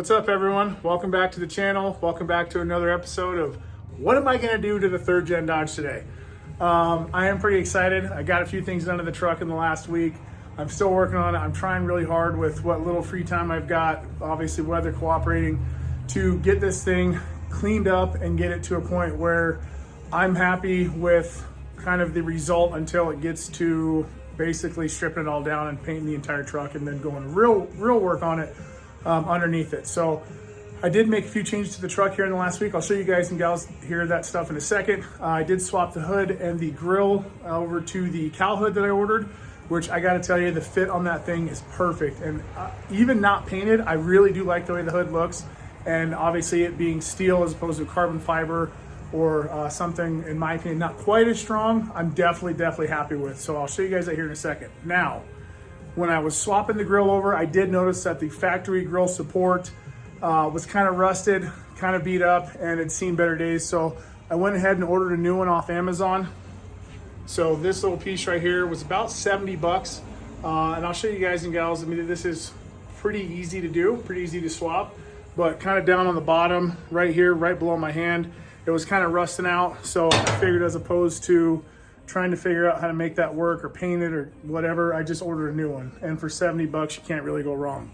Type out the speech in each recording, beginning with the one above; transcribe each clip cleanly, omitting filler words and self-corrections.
What's up, everyone? Welcome back to the channel. Welcome back to another episode of what am I going to do to the third gen Dodge today. I am pretty excited. I got a few things done to the truck in the last week. I'm still working on it. I'm trying really hard with what little free time I've got, obviously weather cooperating, to get this thing cleaned up and get it to a point where I'm happy with kind of the result until it gets to basically stripping it all down and painting the entire truck and then going real work on it underneath it. So I did make a few changes to the truck here in the last week. I'll show you guys and gals here that stuff in a second. I did swap the hood and the grill over to the cowl hood that I ordered, which I got to tell you, the fit on that thing is perfect. And even not painted, I really do like the way the hood looks. And obviously it being steel as opposed to carbon fiber or something, in my opinion, not quite as strong, I'm definitely happy with. So I'll show you guys that here in a second. Now, when I was swapping the grill over, I did notice that the factory grill support was kind of rusted, kind of beat up, and had seen better days. So I went ahead and ordered a new one off Amazon. So this little piece right here was about 70 bucks. And I'll show you guys and gals, I mean, this is pretty easy to do, pretty easy to swap, but kind of down on the bottom right here, right below my hand, it was kind of rusting out. So I figured, as opposed to trying to figure out how to make that work or paint it or whatever, I just ordered a new one. And for 70 bucks, you can't really go wrong.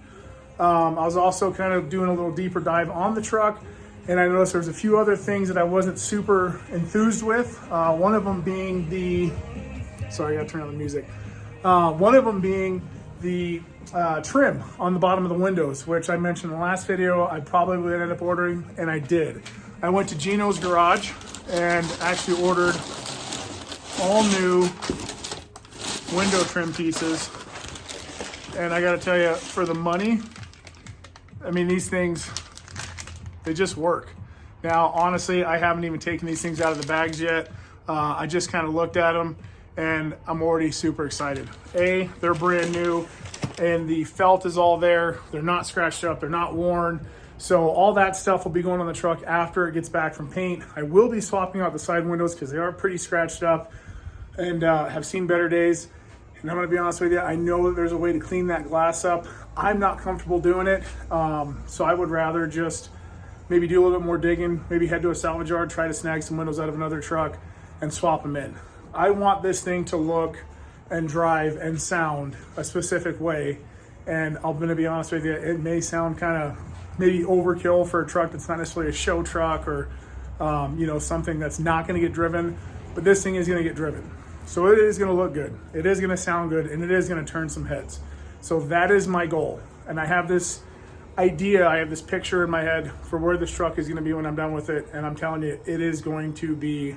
I was also kind of doing a little deeper dive on the truck, and I noticed there was a few other things that I wasn't super enthused with. One of them being the, sorry, I gotta turn on the music. One of them being the trim on the bottom of the windows, which I mentioned in the last video I probably would end up ordering, and I did. I went to Gino's Garage and actually ordered all new window trim pieces. And I gotta tell you, for the money, I mean, these things, they just work. Now, honestly, I haven't even taken these things out of the bags yet. I just kind of looked at them and I'm already super excited. A, they're brand new and the felt is all there. They're not scratched up, they're not worn. So all that stuff will be going on the truck after it gets back from paint. I will be swapping out the side windows because they are pretty scratched up and have seen better days. And I'm gonna be honest with you, I know that there's a way to clean that glass up. I'm not comfortable doing it. So I would rather just maybe do a little bit more digging, maybe head to a salvage yard, try to snag some windows out of another truck and swap them in. I want this thing to look and drive and sound a specific way. And I'm gonna be honest with you, it may sound kind of maybe overkill for a truck that's not necessarily a show truck or something that's not gonna get driven, but this thing is gonna get driven. So it is gonna look good, it is gonna sound good, and it is gonna turn some heads. So that is my goal. And I have this idea, I have this picture in my head for where this truck is gonna be when I'm done with it. And I'm telling you, it is going to be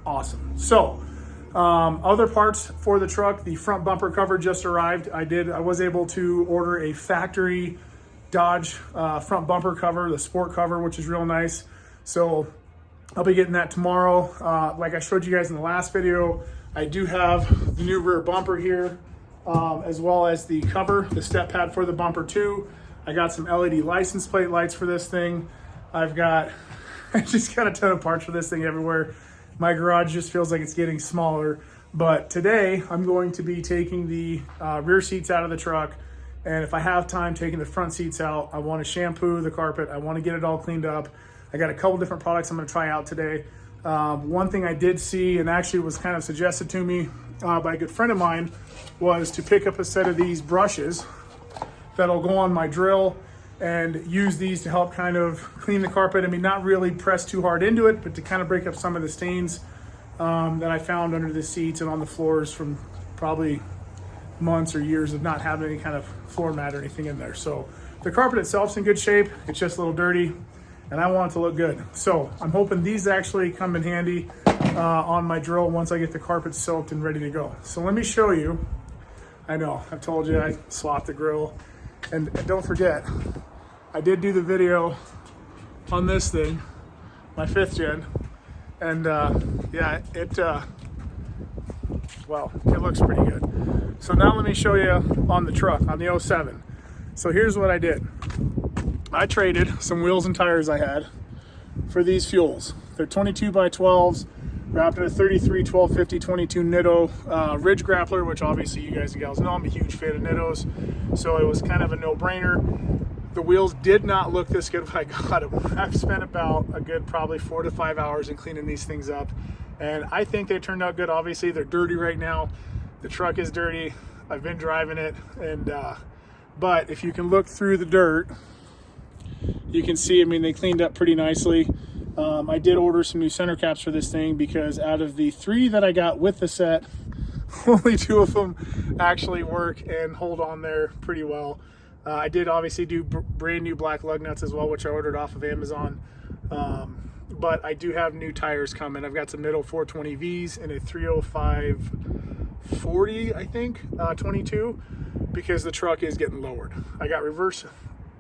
awesome. So other parts for the truck, the front bumper cover just arrived. I was able to order a factory Dodge front bumper cover, the sport cover, which is real nice. So I'll be getting that tomorrow. Like I showed you guys in the last video, I do have the new rear bumper here, as well as the cover, the step pad for the bumper too. I got some LED license plate lights for this thing. I just got a ton of parts for this thing everywhere. My garage just feels like it's getting smaller. But today I'm going to be taking the rear seats out of the truck. And if I have time, taking the front seats out. I want to shampoo the carpet. I want to get it all cleaned up. I got a couple different products I'm going to try out today. One thing I did see, and actually was kind of suggested to me by a good friend of mine, was to pick up a set of these brushes that'll go on my drill and use these to help kind of clean the carpet. I mean, not really press too hard into it, but to kind of break up some of the stains that I found under the seats and on the floors from probably months or years of not having any kind of floor mat or anything in there. So the carpet itself's in good shape. It's just a little dirty and I want it to look good. So I'm hoping these actually come in handy on my drill once I get the carpet soaked and ready to go. So let me show you. I know, I've told you I swapped the grill. And don't forget, I did do the video on this thing, my 5th gen. And yeah, well, it looks pretty good. So now let me show you on the truck, on the 07. So here's what I did. I traded some wheels and tires I had for these fuels. They're 22 by 12s, wrapped in a 33 1250 22 Nitto Ridge Grappler, which obviously you guys and gals know I'm a huge fan of Nittos. So it was kind of a no-brainer. The wheels did not look this good when I got them. I've spent about a good probably 4 to 5 hours in cleaning these things up, and I think they turned out good. Obviously, they're dirty right now. The truck is dirty. I've been driving it, and but if you can look through the dirt, you can see, I mean, they cleaned up pretty nicely. I did order some new center caps for this thing because out of the 3 that I got with the set, only 2 of them actually work and hold on there pretty well. I did obviously do brand new black lug nuts as well, which I ordered off of Amazon. But I do have new tires coming. I've got some middle 420Vs and a 305 40, I think, 22, because the truck is getting lowered. I got reverse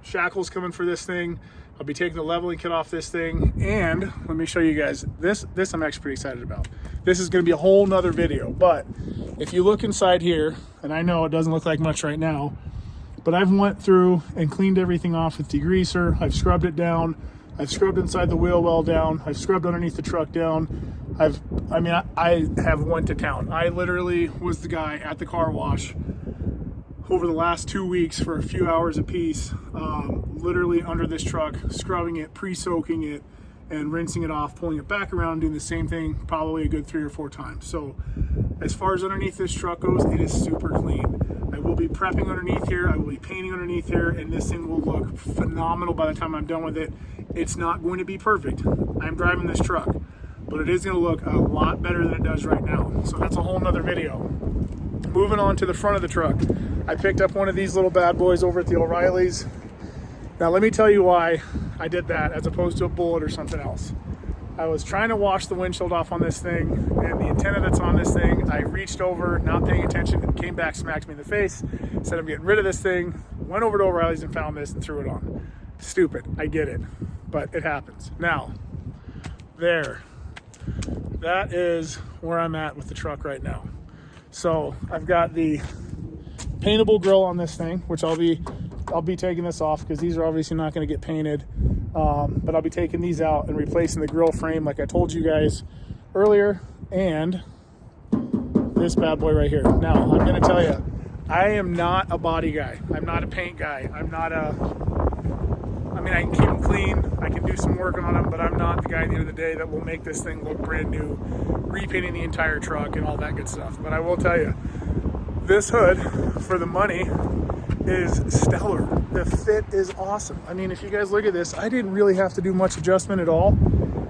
shackles coming for this thing. I'll be taking the leveling kit off this thing, and let me show you guys this I'm actually pretty excited about. This is going to be a whole nother video, but if you look inside here, and I know it doesn't look like much right now, but I've went through and cleaned everything off with degreaser. I've scrubbed it down. I've scrubbed inside the wheel well down. I've scrubbed underneath the truck down. I have went to town. I literally was the guy at the car wash over the last 2 weeks for a few hours apiece, literally under this truck, scrubbing it, pre-soaking it, and rinsing it off, pulling it back around, doing the same thing probably a good 3 or 4 times. So as far as underneath this truck goes, it is super clean. I will be prepping underneath here, I will be painting underneath here, and this thing will look phenomenal by the time I'm done with it. It's not going to be perfect. I'm driving this truck, but it is going to look a lot better than it does right now. So that's a whole nother video. Moving on to the front of the truck, I picked up one of these little bad boys over at the O'Reilly's. Now let me tell you why I did that as opposed to a Bullet or something else. I was trying to wash the windshield off on this thing, and the antenna that's on this thing, I reached over, not paying attention, and came back, smacked me in the face, said I'm getting rid of this thing, went over to O'Reilly's and found this and threw it on. Stupid, I get it, but it happens. Now, there, that is where I'm at with the truck right now. So I've got the paintable grill on this thing, which I'll be taking this off because these are obviously not going to get painted. But I'll be taking these out and replacing the grill frame like I told you guys earlier, and this bad boy right here. Now, I'm going to tell you, I am not a body guy. I'm not a paint guy. I can keep them clean. I can do some work on them, but I'm not the guy at the end of the day that will make this thing look brand new, repainting the entire truck and all that good stuff. But I will tell you, this hood, for the money, is stellar. The fit is awesome. I mean, if you guys look at this, I didn't really have to do much adjustment at all.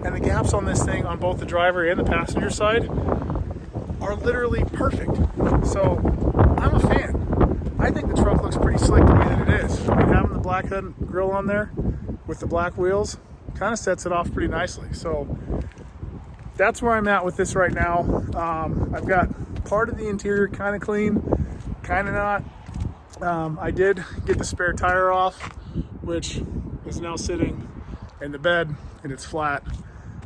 And the gaps on this thing on both the driver and the passenger side are literally perfect. So I'm a fan. I think the truck looks pretty slick the way that it is. I mean, having the black hood and grill on there with the black wheels kind of sets it off pretty nicely. So that's where I'm at with this right now. I've got part of the interior kind of clean, kind of not. I did get the spare tire off, which is now sitting in the bed and it's flat.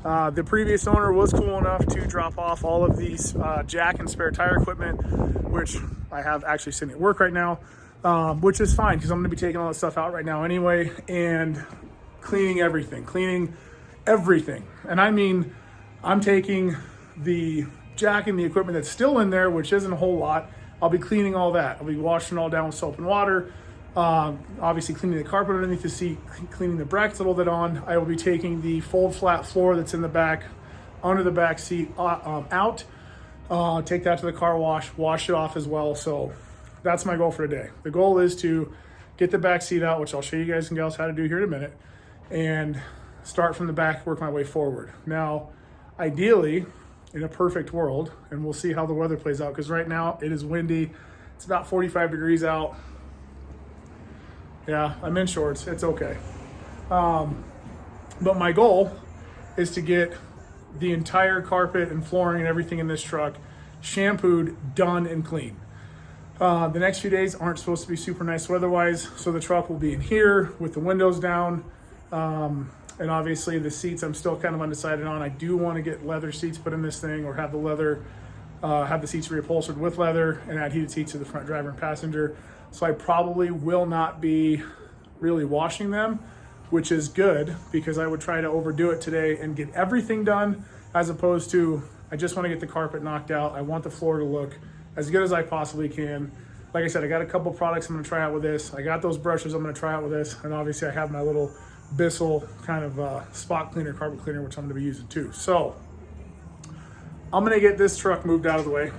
The previous owner was cool enough to drop off all of these jack and spare tire equipment, which I have actually sitting at work right now, which is fine because I'm going to be taking all that stuff out right now anyway and cleaning everything. And I mean, I'm taking the jack and the equipment that's still in there, which isn't a whole lot. I'll be cleaning all that. I'll be washing it all down with soap and water. Obviously cleaning the carpet underneath the seat, cleaning the brackets a little bit on. I will be taking the fold flat floor that's in the back, under the back seat out. Take that to the car wash it off as well. So that's my goal for today. The goal is to get the back seat out, which I'll show you guys and gals how to do here in a minute, and start from the back, work my way forward. Now, ideally, in a perfect world, and we'll see how the weather plays out, because right now it is windy. It's about 45 degrees out. Yeah, I'm in shorts. It's okay. But my goal is to get the entire carpet and flooring and everything in this truck shampooed, done, and clean. The next few days aren't supposed to be super nice weather-wise, so the truck will be in here with the windows down. And obviously the seats I'm still kind of undecided on. I do want to get leather seats put in this thing, or have the seats reupholstered with leather and add heated seats to the front driver and passenger. So I probably will not be really washing them, which is good because I would try to overdo it today and get everything done, as opposed to I just want to get the carpet knocked out. I want the floor to look as good as I possibly can. like I said, I got a couple products I'm going to try out with this. I got those brushes I'm going to try out with this. And obviously I have my little Bissell kind of spot cleaner, carpet cleaner, which I'm going to be using too. So I'm going to get this truck moved out of the way.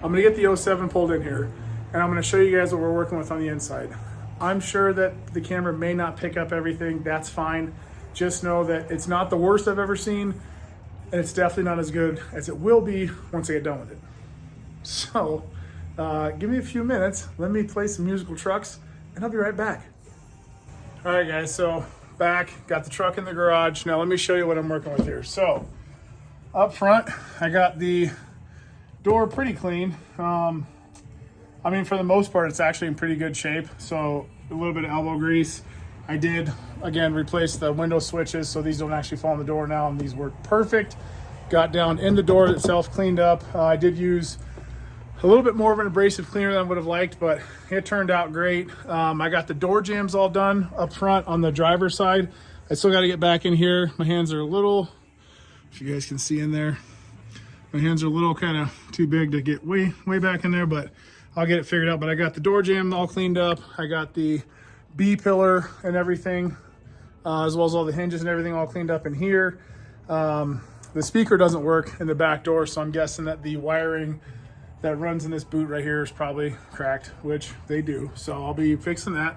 I'm going to get the 07 pulled in here, and I'm going to show you guys what we're working with on the inside. I'm sure that the camera may not pick up everything. That's fine. Just know that it's not the worst I've ever seen, and it's definitely not as good as it will be once I get done with it. So give me a few minutes. Let me play some musical trucks, and I'll be right back. All right, guys, so back, got the truck in the garage. Now let me show you what I'm working with here. So up front, I got the door pretty clean. I mean, for the most part, it's actually in pretty good shape. So a little bit of elbow grease. I did, again, replace the window switches so these don't actually fall on the door now, and these work perfect. Got down in the door itself, cleaned up. I did use a little bit more of an abrasive cleaner than I would have liked, but it turned out great. I got the door jambs all done up front on the driver's side. I still got to get back in here. My hands are a little, if you guys can see in there, my hands are a little kind of too big to get way back in there, but I'll get it figured out. But I got the door jamb all cleaned up. I got the B pillar and everything, as well as all the hinges and everything all cleaned up in here. The speaker doesn't work in the back door, so I'm guessing that the wiring that runs in this boot right here is probably cracked, which they do. So I'll be fixing that.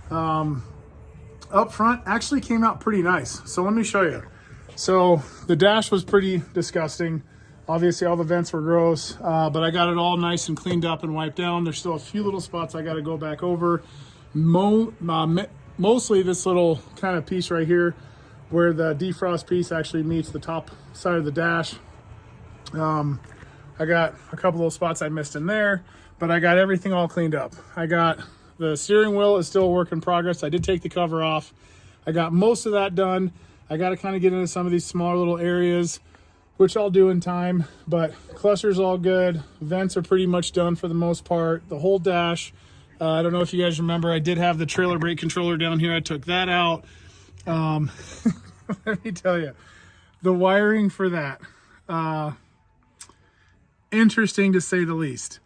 Up front actually came out pretty nice. So let me show you. So the dash was pretty disgusting. Obviously all the vents were gross, but I got it all nice and cleaned up and wiped down. There's still a few little spots I got to go back over. Mostly this little kind of piece right here where the defrost piece actually meets the top side of the dash. I got a couple little spots I missed in there, but I got everything all cleaned up. I got the steering wheel is still a work in progress. I did take the cover off. I got most of that done. I got to kind of get into some of these smaller little areas, which I'll do in time, but cluster's all good. Vents are pretty much done for the most part. The whole dash, I don't know if you guys remember, I did have the trailer brake controller down here. I took that out. Let me tell you, the wiring for that, interesting to say the least.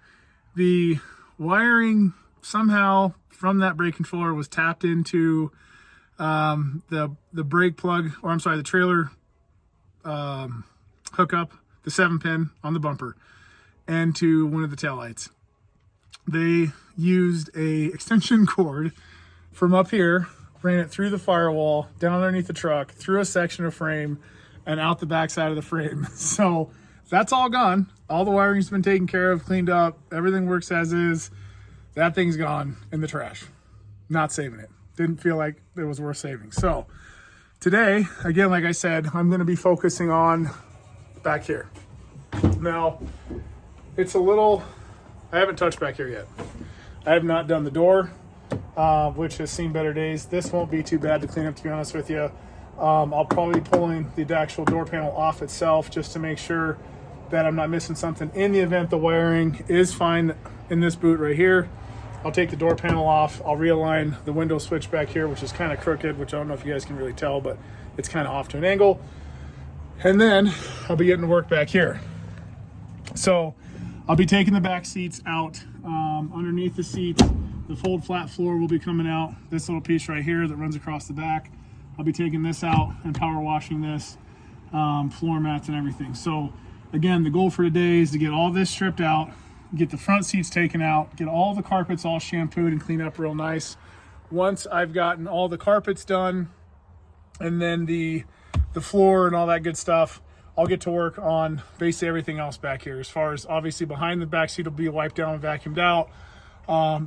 The wiring somehow from that brake controller was tapped into the brake plug, or I'm sorry, the trailer hookup, the 7-pin on the bumper, and to one of the taillights. They used a extension cord from up here, ran it through the firewall, down underneath the truck, through a section of frame, and out the back side of the frame. So that's all gone. All the wiring's been taken care of, cleaned up. Everything works as is. That thing's gone in the trash. Not saving it. Didn't feel like it was worth saving. So today, again, like I said, I'm going to be focusing on back here. Now, it's a little, I haven't touched back here yet. I have not done the door, which has seen better days. This won't be too bad to clean up, to be honest with you. I'll probably be pulling the actual door panel off itself just to make sure that I'm not missing something. In the event the wiring is fine in this boot right here, I'll take the door panel off. I'll realign the window switch back here, which is kind of crooked, which I don't know if you guys can really tell, but it's kind of off to an angle. And then I'll be getting to work back here. So I'll be taking the back seats out. Underneath the seats, the fold flat floor will be coming out. This little piece right here that runs across the back, I'll be taking this out and power washing this, floor mats and everything. So again, the goal for today is to get all this stripped out, get the front seats taken out, get all the carpets all shampooed and cleaned up real nice. Once I've gotten all the carpets done and then the floor and all that good stuff, I'll get to work on basically everything else back here. As far as obviously behind the back seat will be wiped down and vacuumed out.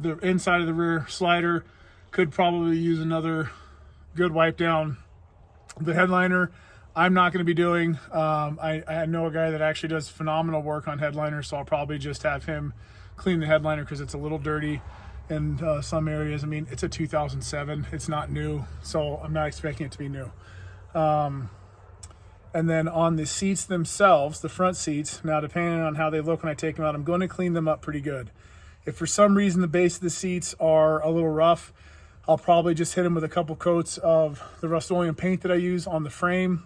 The inside of the rear slider could probably use another good wipe down. The headliner, I'm not going to be doing. I know a guy that actually does phenomenal work on headliners, so I'll probably just have him clean the headliner because it's a little dirty in some areas. I mean, it's a 2007. It's not new, so I'm not expecting it to be new. And then on the seats themselves, the front seats, now depending on how they look when I take them out, I'm going to clean them up pretty good. If for some reason the base of the seats are a little rough, I'll probably just hit them with a couple coats of the Rust-Oleum paint that I use on the frame.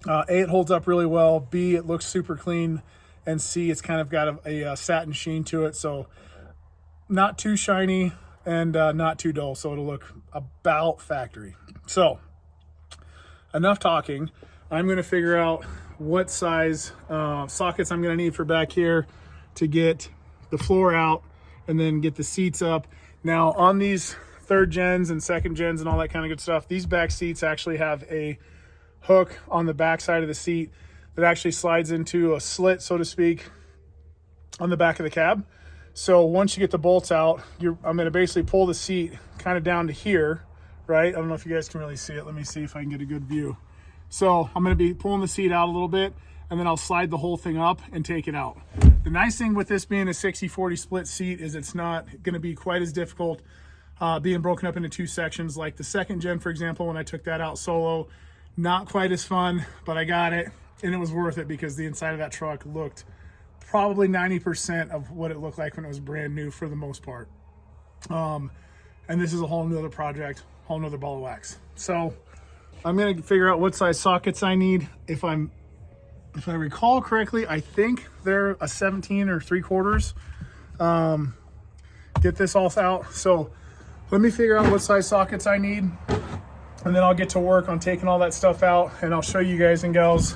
A, it holds up really well. B, it looks super clean. And C, it's kind of got a satin sheen to it. So not too shiny and not too dull, so it'll look about factory. So enough talking. I'm going to figure out what size sockets I'm going to need for back here to get the floor out and then get the seats up. Now on these third gens and second gens and all that kind of good stuff, these back seats actually have a hook on the back side of the seat that actually slides into a slit, so to speak, on the back of the cab. So once you get the bolts out, I'm going to basically pull the seat kind of down to here, right? I don't know if you guys can really see it. Let me see if I can get a good view. So I'm going to be pulling the seat out a little bit, and then I'll slide the whole thing up and take it out. The nice thing with this being a 60/40 split seat is it's not going to be quite as difficult being broken up into two sections. Like the second gen, for example, when I took that out solo, not quite as fun, but I got it, and it was worth it because the inside of that truck looked probably 90% of what it looked like when it was brand new for the most part. And this is a whole nother project, whole nother ball of wax. So I'm going to figure out what size sockets I need. If I recall correctly, I think they're a 17 or 3/4. Get this all out. So let me figure out what size sockets I need, and then I'll get to work on taking all that stuff out, and I'll show you guys and gals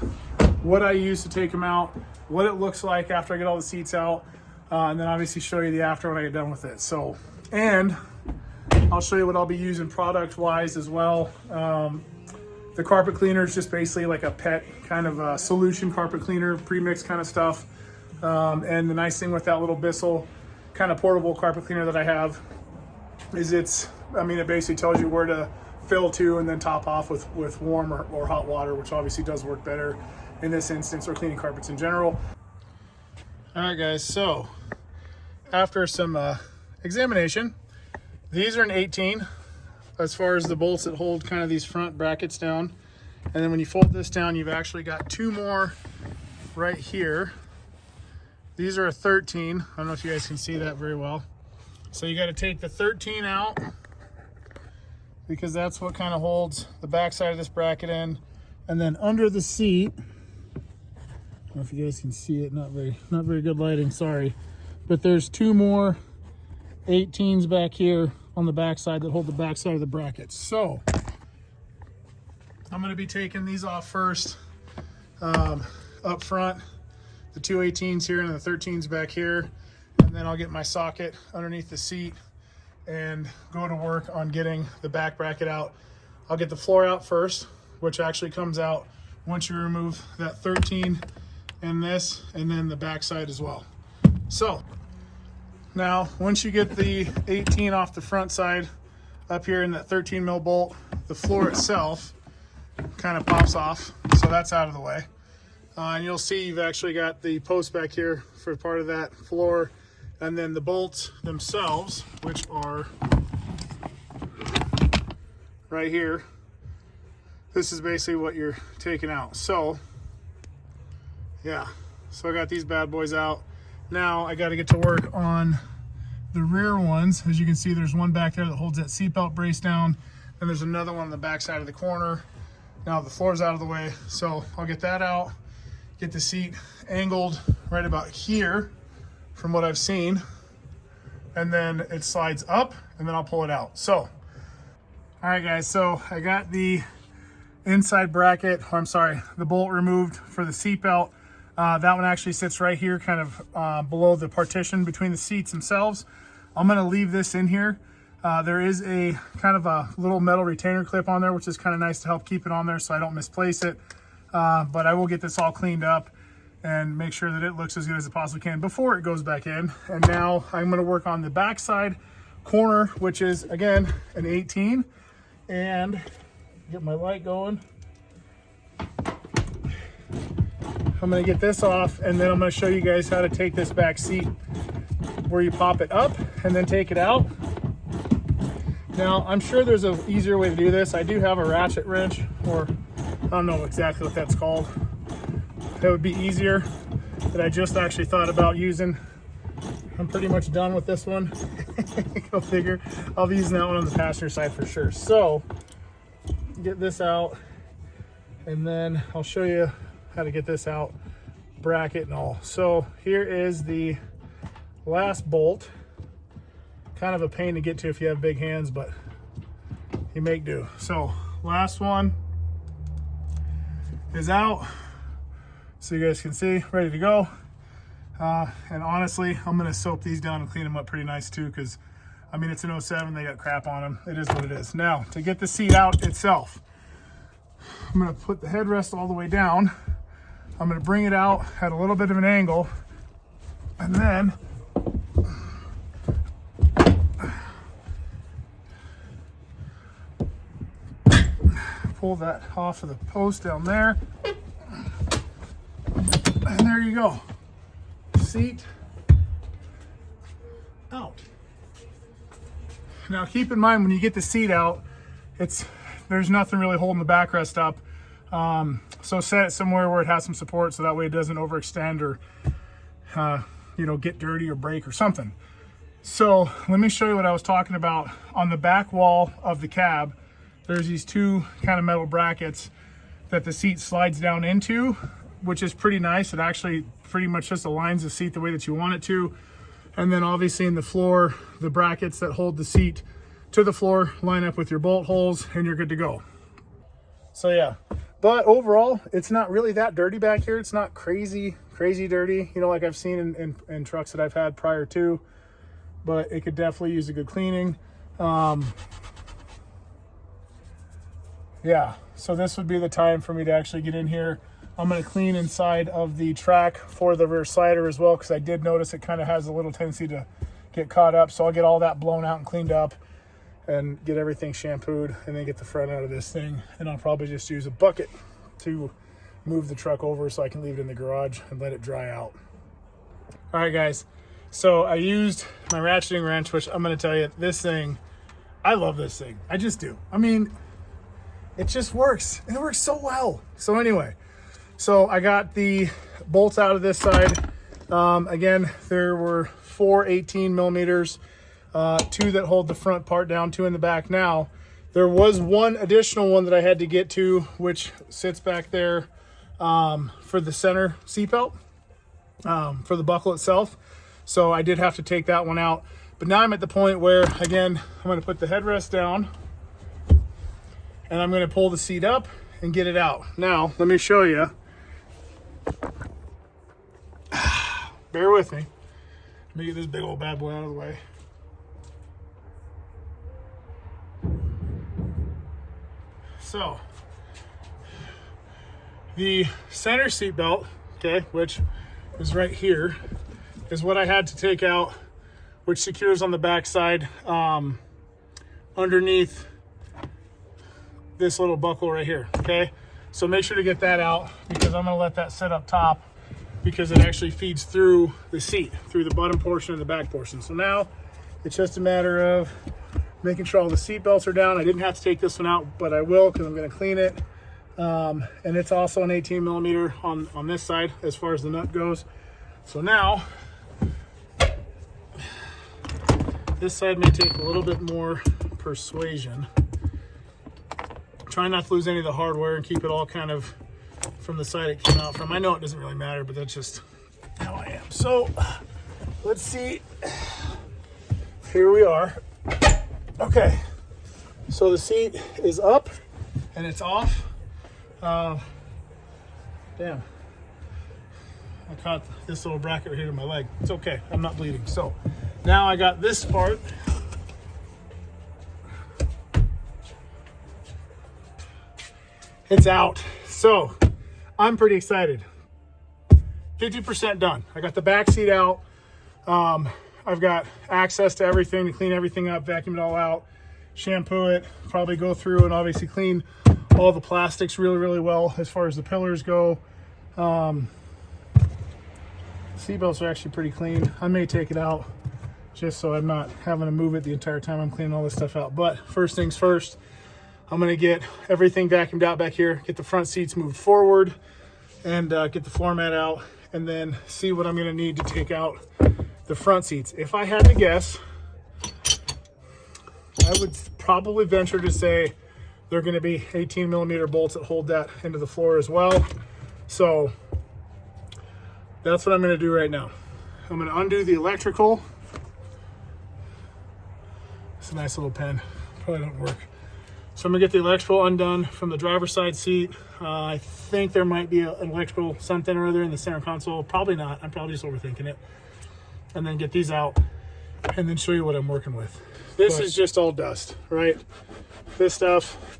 what I use to take them out, what it looks like after I get all the seats out, and then obviously show you the after when I get done with it. So, and I'll show you what I'll be using product wise as well. The carpet cleaner is just basically like a pet kind of a solution carpet cleaner, pre-mix kind of stuff. And the nice thing with that little Bissell kind of portable carpet cleaner that I have is it basically tells you where to fill to and then top off with warm or hot water, which obviously does work better in this instance, or cleaning carpets in general. All right, guys, so after some examination, these are an 18 as far as the bolts that hold kind of these front brackets down. And then when you fold this down, you've actually got two more right here. These are a 13. I don't know if you guys can see that very well. So you got to take the 13 out because that's what kind of holds the back side of this bracket in. And then under the seat, I don't know if you guys can see it, not very good lighting, sorry. But there's two more 18s back here on the back side that hold the back side of the brackets. So I'm going to be taking these off first up front, the two 18s here and the 13s back here, and then I'll get my socket underneath the seat and go to work on getting the back bracket out. I'll get the floor out first, which actually comes out once you remove that 13 and this, and then the back side as well. So now, once you get the 18 off the front side up here in that 13 mil bolt, the floor itself kind of pops off. So that's out of the way. And you'll see you've actually got the post back here for part of that floor. And then the bolts themselves, which are right here. This is basically what you're taking out. So, yeah. So I got these bad boys out. Now I got to get to work on the rear ones. As you can see, there's one back there that holds that seatbelt brace down, and there's another one on the back side of the corner. Now the floor's out of the way, so I'll get that out, get the seat angled right about here from what I've seen, and then it slides up, and then I'll pull it out. So, all right guys, so I got the inside bracket, or I'm sorry, the bolt removed for the seatbelt. That one actually sits right here, kind of below the partition between the seats themselves. I'm going to leave this in here. There is a kind of a little metal retainer clip on there, which is kind of nice to help keep it on there so I don't misplace it. But I will get this all cleaned up and make sure that it looks as good as it possibly can before it goes back in. And now I'm going to work on the backside corner, which is, again, an 18. And get my light going. I'm going to get this off, and then I'm going to show you guys how to take this back seat where you pop it up and then take it out. Now, I'm sure there's an easier way to do this. I do have a ratchet wrench, or I don't know exactly what that's called. That would be easier, that I just actually thought about using. I'm pretty much done with this one. Go figure. I'll be using that one on the passenger side for sure. So, get this out, and then I'll show you how to get this out, bracket and all. So here is the last bolt kind of a pain to get to if you have big hands, but you make do. So last one is out, so you guys can see, ready to go. And honestly, I'm gonna soap these down and clean them up pretty nice too, because I mean, it's an 07, they got crap on them. It is what it is. Now, to get the seat out itself, I'm gonna put the headrest all the way down. I'm gonna bring it out at a little bit of an angle, and then pull that off of the post down there. And there you go. Seat out. Now keep in mind, when you get the seat out, there's nothing really holding the backrest up. So set it somewhere where it has some support, so that way it doesn't overextend or get dirty or break or something. So let me show you what I was talking about. On the back wall of the cab, there's these two kind of metal brackets that the seat slides down into, which is pretty nice. It actually pretty much just aligns the seat the way that you want it to. And then obviously in the floor, the brackets that hold the seat to the floor line up with your bolt holes, and you're good to go. So yeah, but overall, it's not really that dirty back here. It's not crazy dirty, like I've seen in trucks that I've had prior to, but it could definitely use a good cleaning. Yeah, so this would be the time for me to actually get in here. I'm going to clean inside of the track for the rear slider as well, because I did notice it kind of has a little tendency to get caught up. So I'll get all that blown out and cleaned up and get everything shampooed, and then get the front out of this thing. And I'll probably just use a bucket to move the truck over so I can leave it in the garage and let it dry out. All right, guys. So I used my ratcheting wrench, which I'm going to tell you, this thing, I love this thing. I just do. I mean, it just works, and it works so well. So anyway, so I got the bolts out of this side. Again, there were 4 18 millimeters, 2 that hold the front part down, 2 in the back. Now, there was one additional one that I had to get to, which sits back there for the center seatbelt, for the buckle itself. So I did have to take that one out. But now I'm at the point where, again, I'm going to put the headrest down, and I'm going to pull the seat up and get it out. Now, let me show you. Bear with me. Let me get this big old bad boy out of the way. So, the center seat belt, okay, which is right here, is what I had to take out, which secures on the back side underneath this little buckle right here, okay? So make sure to get that out, because I'm gonna let that sit up top, because it actually feeds through the seat, through the bottom portion and the back portion. So now it's just a matter of making sure all the seat belts are down. I didn't have to take this one out, but I will, because I'm gonna clean it. And it's also an 18 millimeter on this side as far as the nut goes. So now, this side may take a little bit more persuasion. Try not to lose any of the hardware and keep it all kind of from the side it came out from. I know it doesn't really matter, but that's just how I am. So let's see. Here we are. Okay, so the seat is up and it's off. Damn, I caught this little bracket right here in my leg. It's okay, I'm not bleeding. So now I got this part. It's out. So I'm pretty excited. 50% done. I got the back seat out. I've got access to everything to clean everything up, vacuum it all out, shampoo it, probably go through and obviously clean all the plastics really, really well as far as the pillars go. Seatbelts are actually pretty clean. I may take it out just so I'm not having to move it the entire time I'm cleaning all this stuff out. But first things first, I'm gonna get everything vacuumed out back here, get the front seats moved forward, and get the floor mat out, and then see what I'm gonna need to take out the front seats. If I had to guess, I would probably venture to say they're gonna be 18 millimeter bolts that hold that into the floor as well. So that's what I'm gonna do right now. I'm gonna undo the electrical. a nice little pen. Probably don't work. So I'm gonna get the electrical undone from the driver's side seat. I think there might be an electrical something or other in the center console. Probably not. I'm probably just overthinking it. And then get these out and then show you what I'm working with. This is just all dust, right? This stuff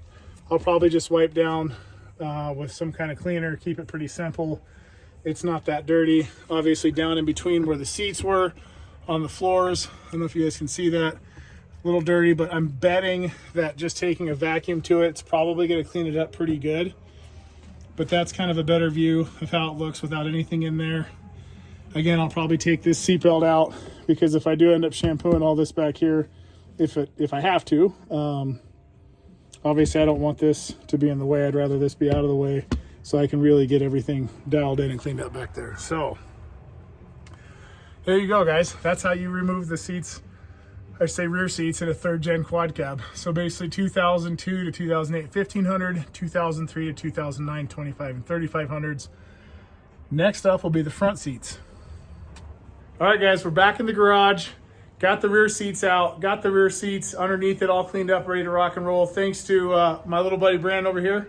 I'll probably just wipe down with some kind of cleaner, keep it pretty simple. It's not that dirty. Obviously down in between where the seats were on the floors. I don't know if you guys can see that. A little dirty, but I'm betting that just taking a vacuum to it, it's probably gonna clean it up pretty good. But that's kind of a better view of how it looks without anything in there. Again, I'll probably take this seatbelt out because if I do end up shampooing all this back here, if I have to, obviously I don't want this to be in the way. I'd rather this be out of the way so I can really get everything dialed in and cleaned up back there. So there you go, guys. That's how you remove the seats. I say rear seats in a 3rd gen quad cab. So basically 2002 to 2008 1500, 2003 to 2009 25 and 3500s. Next up will be the front seats. All right, guys, we're back in the garage. Got the rear seats out, got the rear seats underneath it all cleaned up, ready to rock and roll. Thanks to my little buddy Brandon over here.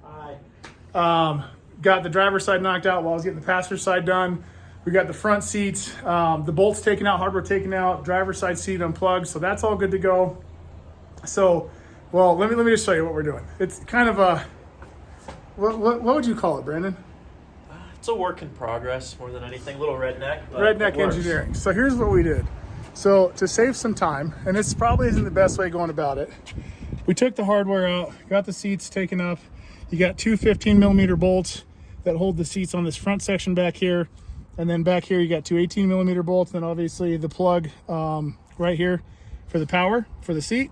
Hi. Got the driver's side knocked out while I was getting the passenger side done. We got the front seats, the bolts taken out, hardware taken out, driver's side seat unplugged. So that's all good to go. So, well, let me just show you what we're doing. It's kind of a, what would you call it, Brandon? It's a work in progress more than anything. A little redneck. Redneck engineering. So here's what we did. So to save some time, and this probably isn't the best way going about it, we took the hardware out, got the seats taken up. You got two 15mm bolts that hold the seats on this front section back here. And then back here, you got two 18mm bolts, and then obviously the plug right here for the power for the seat.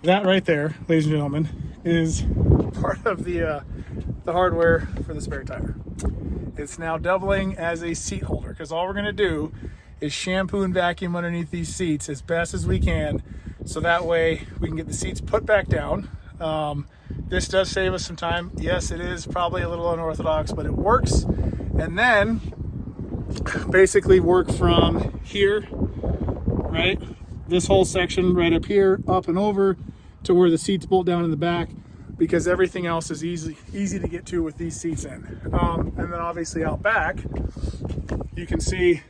That right there, ladies and gentlemen, is part of the hardware for the spare tire. It's now doubling as a seat holder because all we're gonna do is shampoo and vacuum underneath these seats as best as we can, so that way we can get the seats put back down. This does save us some time. Yes, it is probably a little unorthodox, but it works. And then basically work from here, right? This whole section right up here, up and over to where the seats bolt down in the back, because everything else is easy to get to with these seats in. And then obviously out back, you can see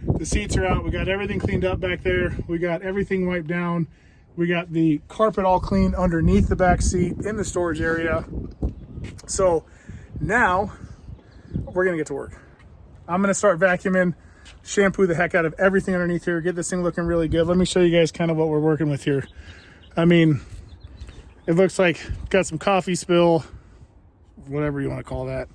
the seats are out. We got everything cleaned up back there. We got everything wiped down. We got the carpet all cleaned underneath the back seat in the storage area. So now we're gonna get to work. I'm gonna start vacuuming, shampoo the heck out of everything underneath here, get this thing looking really good. Let me show you guys kind of what we're working with here. I mean, it looks like got some coffee spill, whatever you want to call that.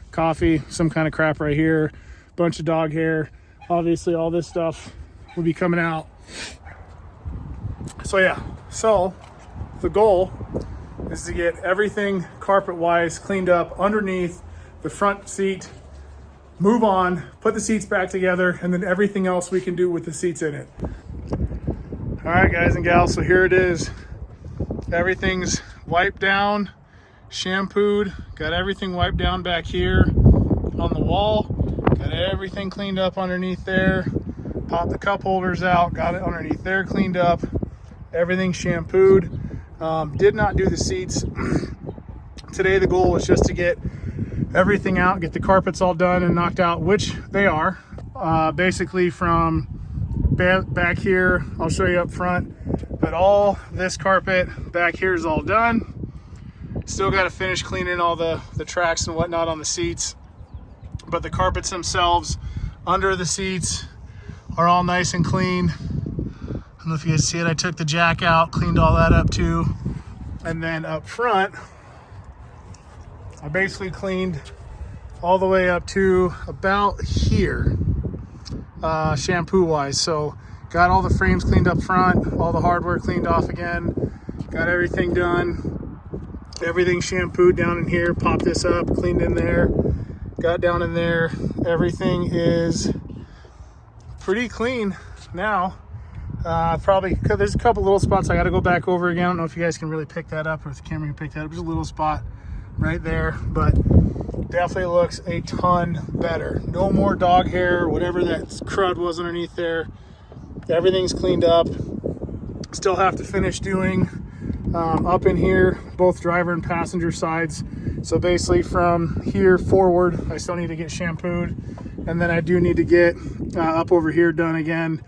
Coffee, some kind of crap right here, bunch of dog hair. Obviously all this stuff will be coming out. So yeah, so the goal is to get everything carpet-wise cleaned up underneath the front seat, move on, put the seats back together, and then everything else we can do with the seats in it. All right, guys and gals, so here it is. Everything's wiped down, shampooed, got everything wiped down back here on the wall, got everything cleaned up underneath there, popped the cup holders out, got it underneath there cleaned up, everything shampooed. Did not do the seats. Today the goal was just to get everything out, get the carpets all done and knocked out, which they are. Basically from back here, I'll show you up front, but all this carpet back here is all done. Still got to finish cleaning all the tracks and whatnot on the seats, but the carpets themselves under the seats are all nice and clean. I don't know if you guys see it. I took the jack out, cleaned all that up too. And then up front, I basically cleaned all the way up to about here, shampoo wise. So got all the frames cleaned up front, all the hardware cleaned off again, got everything done, everything shampooed down in here, popped this up, cleaned in there, got down in there. Everything is pretty clean now. Probably, there's a couple little spots I got to go back over again. I don't know if you guys can really pick that up or if the camera can pick that up. There's a little spot right there, but definitely looks a ton better. No more dog hair or whatever that crud was underneath there. Everything's cleaned up. Still have to finish doing up in here, both driver and passenger sides. So basically from here forward, I still need to get shampooed. And then I do need to get up over here done again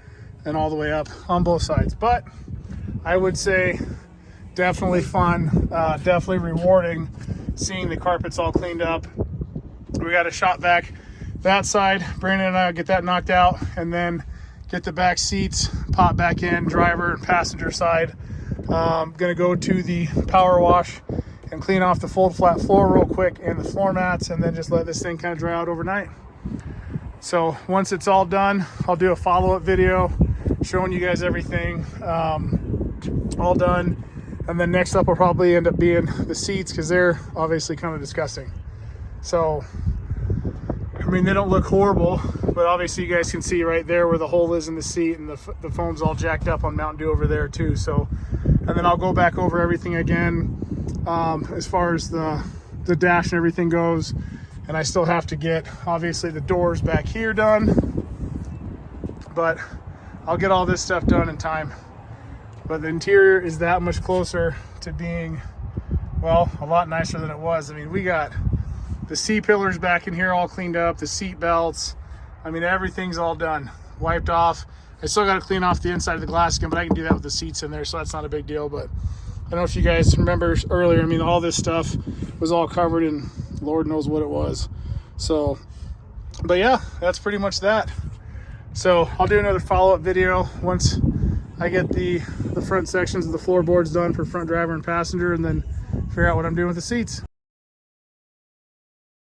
and all the way up on both sides. But I would say definitely fun, definitely rewarding seeing the carpets all cleaned up. We got a shop vac that side. Brandon and I will get that knocked out and then get the back seats, pop back in, driver and passenger side. Gonna go to the power wash and clean off the fold flat floor real quick and the floor mats, and then just let this thing kind of dry out overnight. So once it's all done, I'll do a follow-up video showing you guys everything all done. And then next up will probably end up being the seats, because they're obviously kind of disgusting. So, I mean, they don't look horrible, but obviously you guys can see right there where the hole is in the seat, and the foam's all jacked up on Mountain Dew over there too. So, and then I'll go back over everything again as far as the dash and everything goes. And I still have to get, obviously, the doors back here done, but I'll get all this stuff done in time. But the interior is that much closer to being, well, a lot nicer than it was. I mean, we got the C-pillars back in here all cleaned up, the seat belts. I mean, everything's all done, wiped off. I still got to clean off the inside of the glass again, but I can do that with the seats in there, so that's not a big deal. But I don't know if you guys remember earlier, I mean, all this stuff was all covered in Lord knows what it was. So, but yeah, that's pretty much that. So I'll do another follow-up video once I get the front sections of the floorboards done for front driver and passenger, and then figure out what I'm doing with the seats.